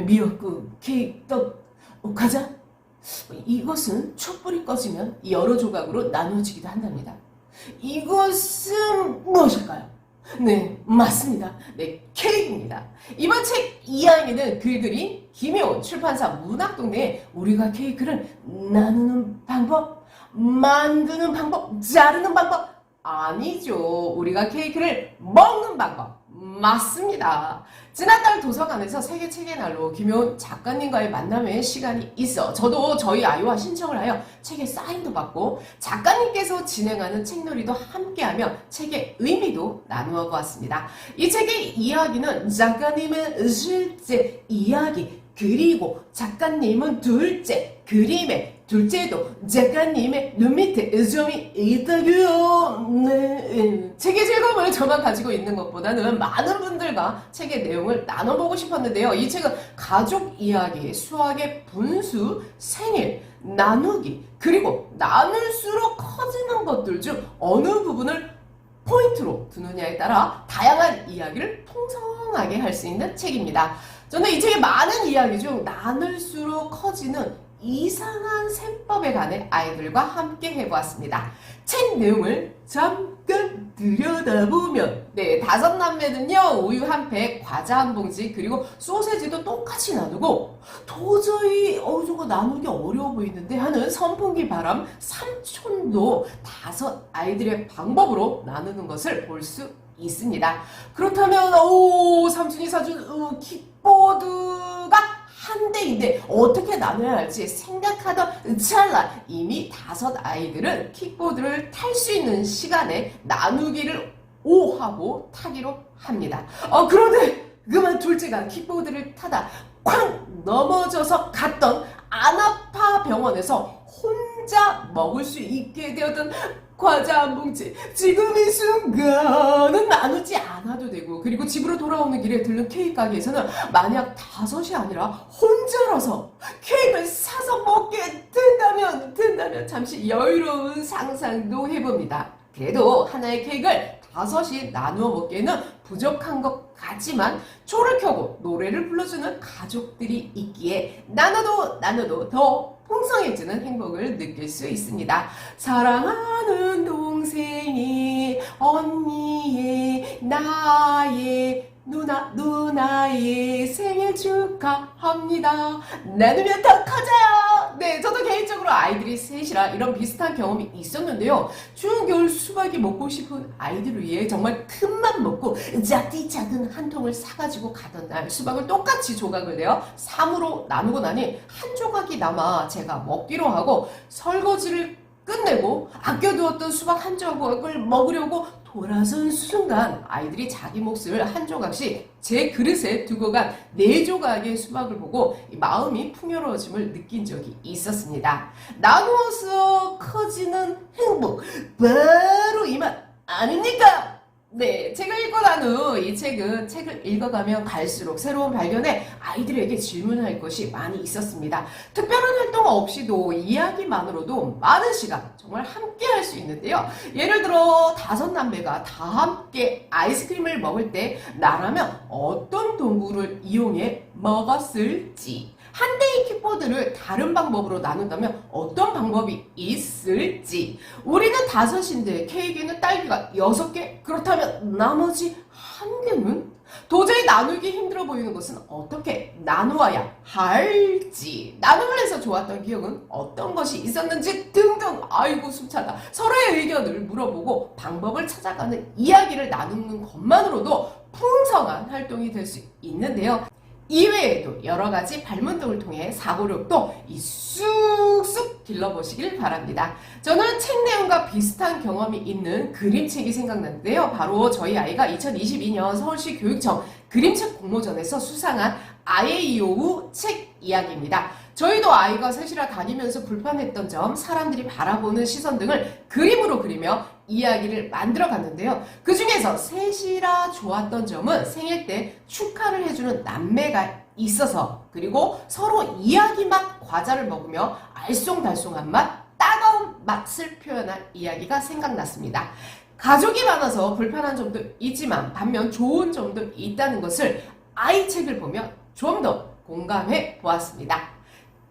미역국, 케이크, 떡, 과자. 이것은 촛불이 꺼지면 여러 조각으로 나누어지기도 한답니다. 이것은 무엇일까요? 네, 맞습니다. 네, 케이크입니다. 이번 책 이야기는 글그린 김효은 출판사 문학동네에 우리가 케이크를 나누는 방법, 만드는 방법, 자르는 방법 아니죠. 우리가 케이크를 먹는 방법 맞습니다. 지난달 도서관에서 세계 책의 날로 김효은 작가님과의 만남의 시간이 있어 저도 저희 아이와 신청을 하여 책의 사인도 받고 작가님께서 진행하는 책놀이도 함께하며 책의 의미도 나누어 보았습니다. 이 책의 이야기는 작가님의 실제 이야기 그리고 작가님은 둘째 그림의 둘째도 작가님의 눈 밑에 점이 있다고요. 네. 책의 즐거움을 저만 가지고 있는 것보다는 많은 분들과 책의 내용을 나눠보고 싶었는데요. 이 책은 가족 이야기, 수학의 분수, 생일, 나누기, 그리고 나눌수록 커지는 것들 중 어느 부분을 포인트로 두느냐에 따라 다양한 이야기를 풍성하게 할 수 있는 책입니다. 저는 이 책의 많은 이야기 중 나눌수록 커지는 이상한 셈법에 관해 아이들과 함께 해보았습니다. 책 내용을 잠깐 들여다보면 네, 5남매는요 우유 한 팩, 과자 한 봉지 그리고 소세지도 똑같이 나누고 도저히 저거 나누기 어려워 보이는데 하는 선풍기 바람 삼촌도 5 아이들의 방법으로 나누는 것을 볼 수 있습니다. 그렇다면 삼촌이 사준 킥보드가 한 대인데 어떻게 나눠야 할지 생각하던 찰나 이미 5 아이들은 킥보드를 탈 수 있는 시간에 나누기를 하고 타기로 합니다. 그런데 그만 둘째가 킥보드를 타다 쾅 넘어져서 갔던 안아파 병원에서 혼자 먹을 수 있게 되었던 과자 한 봉지 지금 이 순간은 나누지 않아도 되고 그리고 집으로 돌아오는 길에 들른 케이크 가게에서는 만약 5이 아니라 혼자라서 케이크를 사서 먹게 된다면 잠시 여유로운 상상도 해봅니다. 그래도 하나의 케이크를 5이 나누어 먹기에는 부족한 것 같지만 초를 켜고 노래를 불러주는 가족들이 있기에 나눠도 더 풍성해지는 행복을 느낄 수 있습니다. 사랑하는 동생이 언니의 나의 누나의 생일 축하합니다. 나누면 더 커져요. 네, 저도 개인적으로 아이들이 셋이라 이런 비슷한 경험이 있었는데요. 추운 겨울 수박이 먹고 싶은 아이들을 위해 정말 큰맘 먹고 작은 한 통을 사가지고 가던 날 수박을 똑같이 조각을 내어 3으로 나누고 나니 한 조각이 남아 제가 먹기로 하고 설거지를 끝내고 아껴두었던 수박 한 조각을 먹으려고 돌아선 순간 아이들이 자기 몫을 한 조각씩 제 그릇에 두고 간 4조각의 수박을 보고 마음이 풍요로워짐을 느낀 적이 있었습니다. 나누어서 커지는 행복 바로 이 맛 아닙니까? 네, 책을 읽고 난 후 이 책을 읽어가면 갈수록 새로운 발견에 아이들에게 질문할 것이 많이 있었습니다. 특별한 활동 없이도 이야기만으로도 많은 시간 정말 함께 할 수 있는데요. 예를 들어 5남매가 다 함께 아이스크림을 먹을 때 나라면 어떤 도구를 이용해 먹었을지 한 대의 킥보드를 다른 방법으로 나눈다면 어떤 방법이 있을지 우리는 5인데 케이크에는 딸기가 6개 그렇다면 나머지 1개는 도저히 나누기 힘들어 보이는 것은 어떻게 나누어야 할지 나눔을 해서 좋았던 기억은 어떤 것이 있었는지 등등 아이고 숨차다 서로의 의견을 물어보고 방법을 찾아가는 이야기를 나누는 것만으로도 풍성한 활동이 될 수 있는데요. 이외에도 여러가지 발문동을 통해 사고력도 쑥쑥 길러보시길 바랍니다. 저는 책 내용과 비슷한 경험이 있는 그림책이 생각났는데요. 바로 저희 아이가 2022년 서울시 교육청 그림책 공모전에서 수상한 아예이오우 책 이야기입니다. 저희도 아이가 셋이라 다니면서 불편했던 점, 사람들이 바라보는 시선 등을 그림으로 그리며 이야기를 만들어 갔는데요. 그 중에서 셋이라 좋았던 점은 생일 때 축하를 해주는 남매가 있어서 그리고 서로 이야기 맛 과자를 먹으며 알쏭달쏭한 맛, 따가운 맛을 표현한 이야기가 생각났습니다. 가족이 많아서 불편한 점도 있지만 반면 좋은 점도 있다는 것을 아이 책을 보면 좀 더 공감해 보았습니다.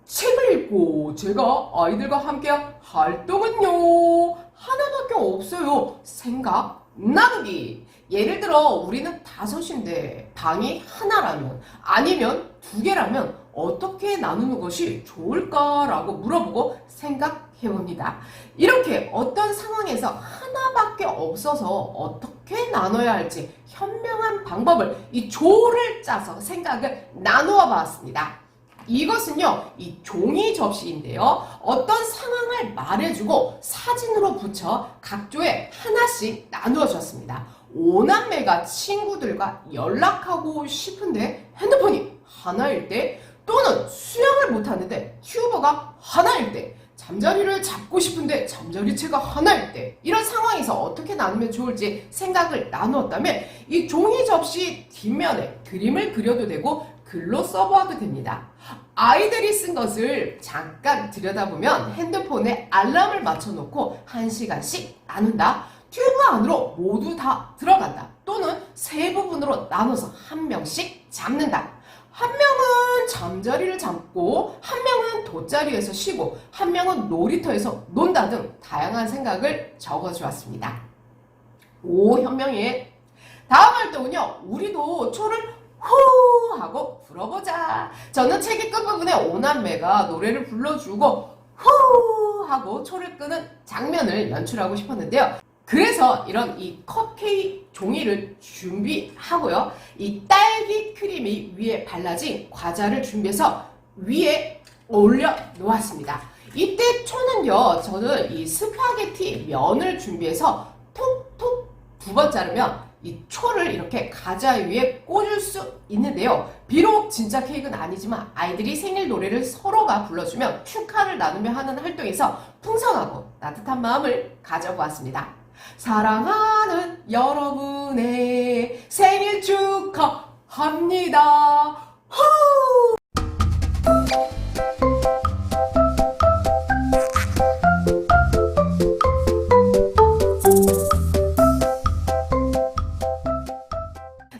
책을 읽고 제가 아이들과 함께한 활동은요, 하나밖에 없어요. 생각 나누기. 예를 들어 우리는 5인데 방이 하나라면 아니면 2개라면 어떻게 나누는 것이 좋을까라고 물어보고 생각해봅니다. 이렇게 어떤 상황에서 하나밖에 없어서 어떻게 나눠야 할지 현명한 방법을, 이 조를 짜서 생각을 나누어 봤습니다. 이것은요, 이 종이 접시인데요. 어떤 상황을 말해주고 사진으로 붙여 각조에 하나씩 나누어 줬습니다. 5남매가 친구들과 연락하고 싶은데 핸드폰이 하나일 때, 또는 수영을 못하는데 튜버가 하나일 때, 잠자리를 잡고 싶은데 잠자리채가 하나일 때, 이런 상황에서 어떻게 나누면 좋을지 생각을 나누었다면 이 종이 접시 뒷면에 그림을 그려도 되고 글로 써보아도 됩니다. 아이들이 쓴 것을 잠깐 들여다보면 핸드폰에 알람을 맞춰놓고 1시간씩 나눈다, 튜브 안으로 모두 다 들어간다, 또는 세 부분으로 나눠서 한 명씩 잡는다. 한 명은 잠자리를 잡고, 한 명은 돗자리에서 쉬고, 한 명은 놀이터에서 논다 등 다양한 생각을 적어주었습니다. 오, 현명해. 다음 활동은요, 우리도 초를 후 하고 불어보자. 저는 책의 끝부분에 5남매가 노래를 불러주고 후 하고 초를 끄는 장면을 연출하고 싶었는데요. 그래서 이런 이 컵케이크 종이를 준비하고요, 이 딸기 크림이 위에 발라진 과자를 준비해서 위에 올려 놓았습니다. 이때 초는요, 저는 이 스파게티 면을 준비해서 톡톡 2번 자르면 이 초를 이렇게 과자 위에 꽂을 수 있는데요. 비록 진짜 케이크는 아니지만 아이들이 생일 노래를 서로가 불러주면 축하를 나누며 하는 활동에서 풍성하고 따뜻한 마음을 가져보았습니다. 사랑하는 여러분의 생일 축하합니다. 후!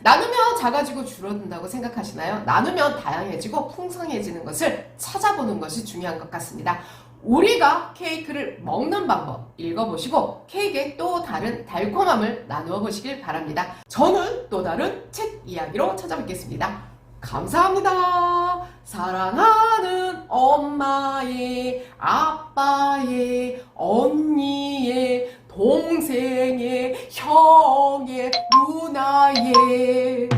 나누면 작아지고 줄어든다고 생각하시나요? 나누면 다양해지고 풍성해지는 것을 찾아보는 것이 중요한 것 같습니다. 우리가 케이크를 먹는 방법 읽어보시고 케이크의 또 다른 달콤함을 나누어 보시길 바랍니다. 저는 또 다른 책 이야기로 찾아뵙겠습니다. 감사합니다. 사랑하는 엄마의, 아빠의, 언니의, 동생의, 형의, 누나의